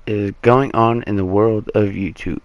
is going on in the world of YouTube?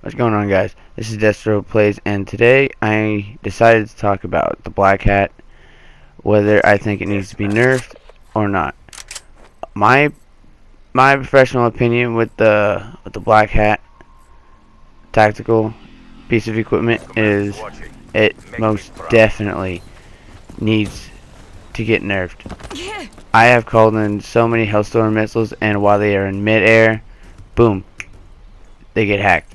What's going on, guys? This is Destro Plays, and today I decided to talk about the Black Hat, whether I think it needs to be nerfed or not. My professional opinion with the Black Hat tactical piece of equipment is it most definitely needs to get nerfed. I have called in so many Hellstorm missiles, and while they are in mid-air, boom, they get hacked.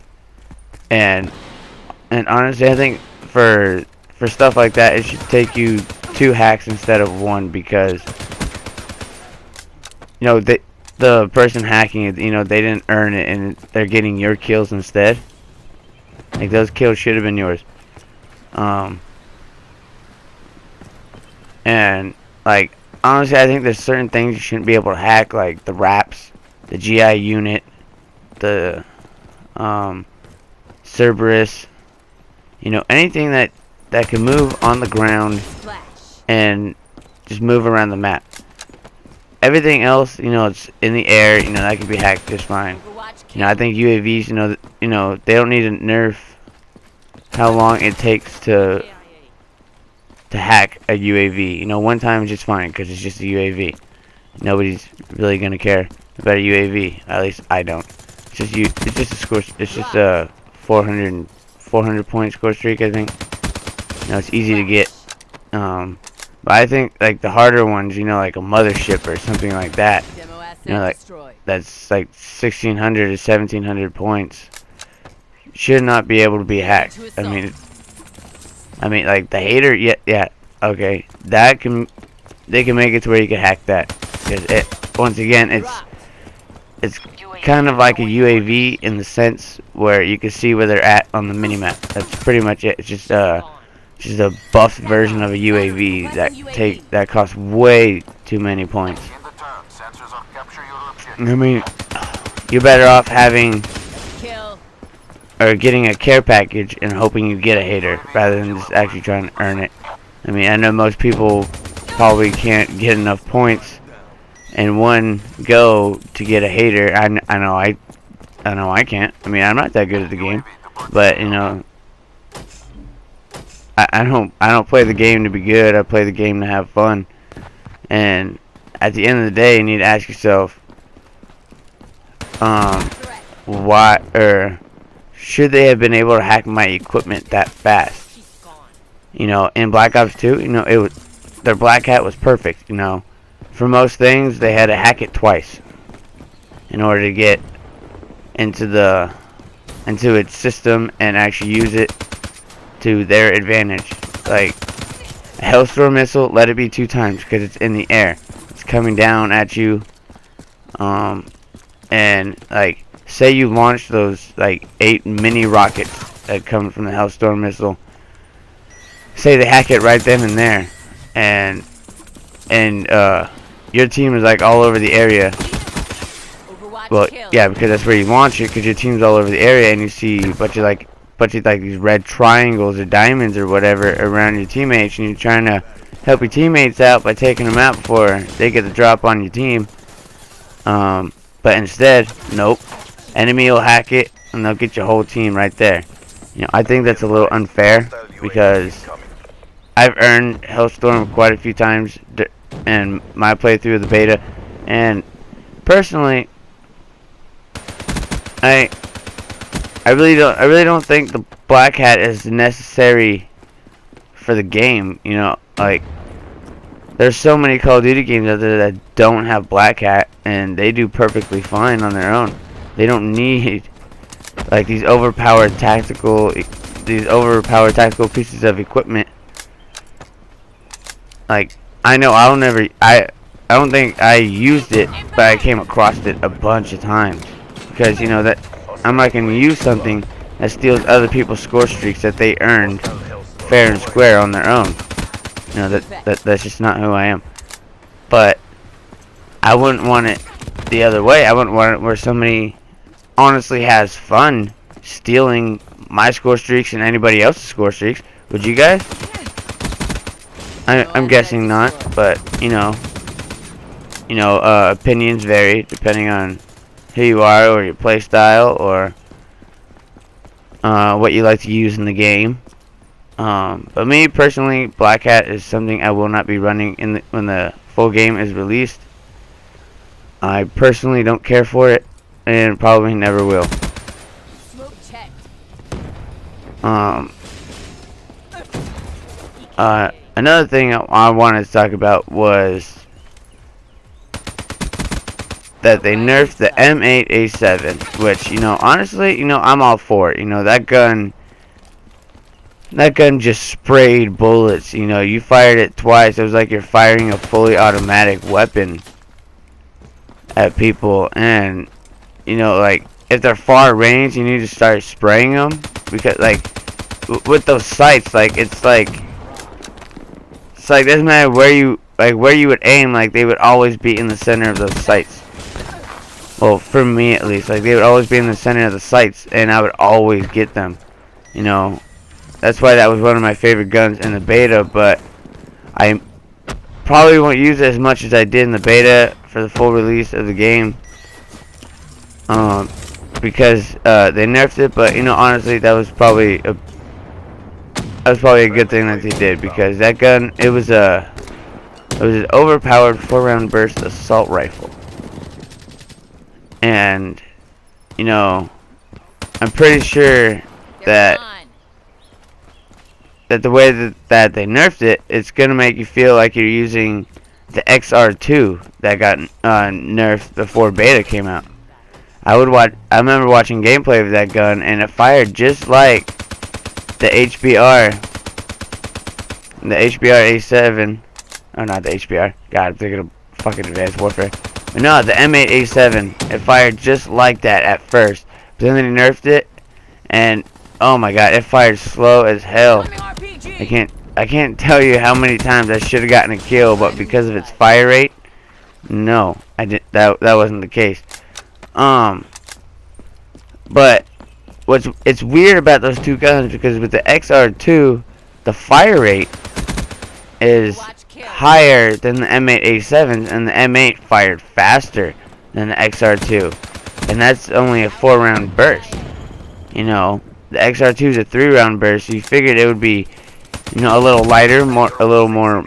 And honestly, I think for stuff like that, it should take you 2 hacks instead of 1, because the person hacking it, they didn't earn it, and they're getting your kills instead. Like, those kills should have been yours. And like, honestly, I think there's certain things you shouldn't be able to hack, like the wraps, the GI unit, the Cerberus, anything that can move on the ground and just move around the map. Everything else, it's in the air, that can be hacked just fine. I think UAVs, they don't need to nerf how long it takes to hack a UAV. One time is just fine because it's just a UAV. Nobody's really gonna care about a UAV. At least I don't. It's just a score. It's just a 400 point score streak, I think. It's easy to get. But I think like the harder ones, like a mothership or something like that. Like that's like 1600 to 1700 points. Should not be able to be hacked. I mean, like the hater, yeah, okay. They can make it to where you can hack that. Once again, it's kind of like a UAV in the sense where you can see where they're at on the minimap. That's pretty much it. It's just a buffed version of a UAV that costs way too many points. I mean, you're better off having or getting a care package and hoping you get a hater rather than just actually trying to earn it. I mean, I know most people probably can't get enough points in one go to get a hater. I know I can't. I mean, I'm not that good at the game, but I don't play the game to be good. I play the game to have fun. And at the end of the day, you need to ask yourself, why should they have been able to hack my equipment that fast? In Black Ops 2, their Black Hat was perfect. For most things, they had to hack it twice in order to get into its system and actually use it to their advantage. Like a Hellstorm missile, let it be 2 times because it's in the air. It's coming down at you. And like, say you launch those like 8 mini rockets that come from the Hellstorm missile. Say they hack it right then and there, and your team is like all over the area. Well, yeah, because that's where you launch it, because your team's all over the area, and you see a bunch of like these red triangles or diamonds or whatever around your teammates, and you're trying to help your teammates out by taking them out before they get the drop on your team. But instead, nope. Enemy will hack it, and they'll get your whole team right there. I think that's a little unfair, because I've earned Hellstorm quite a few times in my playthrough of the beta, and personally, I really don't think the Black Hat is necessary for the game. Like, there's so many Call of Duty games out there that don't have Black Hat, and they do perfectly fine on their own. They don't need like these overpowered tactical pieces of equipment. Like, I know I don't think I used it, but I came across it a bunch of times, because that I'm not going to use something that steals other people's score streaks that they earned fair and square on their own. That's just not who I am. But I wouldn't want it the other way. I wouldn't want it where somebody honestly has fun stealing my score streaks and anybody else's score streaks. Would you guys? I'm guessing not, but opinions vary depending on who you are, or your play style, or what you like to use in the game. But me personally, Black Hat is something I will not be running when the full game is released. I personally don't care for it, and probably never will. Another thing I wanted to talk about was that they nerfed the M8A7, which, you know, honestly, you know, I'm all for it. You know, that gun just sprayed bullets. You know, you fired it twice, it was like you're firing a fully automatic weapon at people. And, you know, like, if they're far range, you need to start spraying them, because, like, with those sights, like, it's like doesn't matter where you would aim, like, they would always be in the center of those sights. Well, for me at least, like, they would always be in the center of the sights, and I would always get them. You know, that's why that was one of my favorite guns in the beta. But I probably won't use it as much as I did in the beta for the full release of the game, because they nerfed it. But, you know, honestly, that was probably a good thing that they did, because that gun, it was an overpowered 4-round burst assault rifle. And, you know, I'm pretty sure that the way that they nerfed it, it's gonna make you feel like you're using the XR2 that got nerfed before beta came out. I remember watching gameplay of that gun, and it fired just like the HBR A7. Oh, not the HBR. God, I'm thinking of fucking Advanced Warfare. But no, the M8A7. It fired just like that at first, but then they nerfed it, and oh my god, it fired slow as hell. I can't tell you how many times I should have gotten a kill, but because of its fire rate, no, I did. That wasn't the case. But it's weird about those two guns, because with the XR2, the fire rate is higher than the M8A7, and the M8 fired faster than the XR2, and that's only a 4-round burst. You know, the XR2 is a 3-round burst, so you figured it would be, you know, a little lighter, a little more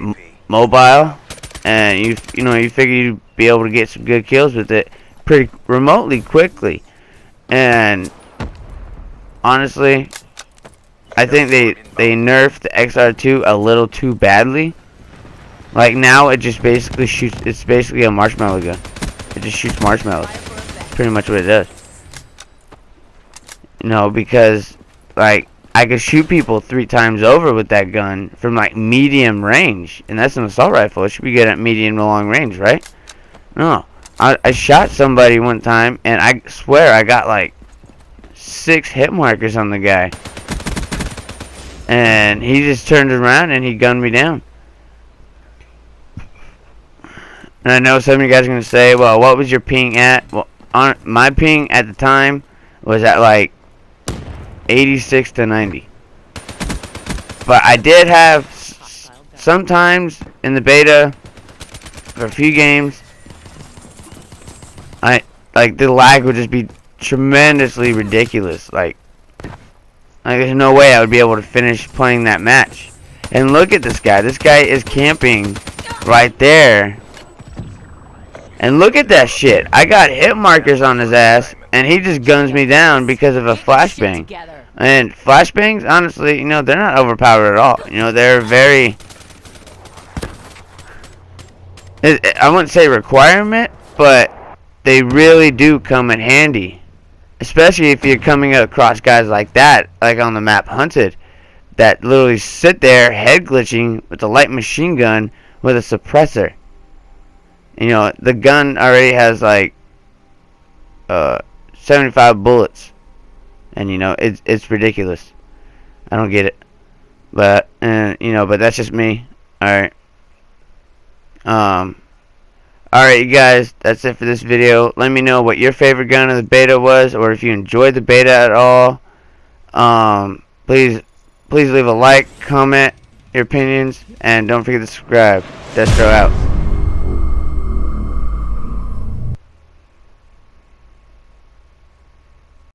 mobile, and you figured you'd be able to get some good kills with it pretty remotely quickly. And honestly, I think they nerfed the XR2 a little too badly. Like, now it just basically shoots. It's basically a marshmallow gun. It just shoots marshmallows. Pretty much what it does. You know, because, like, I could shoot people 3 times over with that gun from, like, medium range, and that's an assault rifle. It should be good at medium to long range, right? No, I shot somebody one time, and I swear I got like 6 hit markers on the guy, and he just turned around and he gunned me down. And I know some of you guys are going to say, well, what was your ping at? Well, my ping at the time was at like 86 to 90. But I did have sometimes in the beta, for a few games, like the lag would just be tremendously ridiculous. Like there's no way I would be able to finish playing that match. And look at this guy. This guy is camping right there. And look at that shit. I got hit markers on his ass, and he just guns me down because of a flashbang. And flashbangs, honestly, you know, they're not overpowered at all. You know, they're very... I wouldn't say requirement, but they really do come in handy. Especially if you're coming across guys like that, like on the map Hunted, that literally sit there head glitching with a light machine gun with a suppressor. You know, the gun already has like 75 bullets, and you know it's ridiculous. I don't get it, but you know, but that's just me. All right, you guys, that's it for this video. Let me know what your favorite gun of the beta was, or if you enjoyed the beta at all. Please leave a like, comment your opinions, and don't forget to subscribe. Destro out.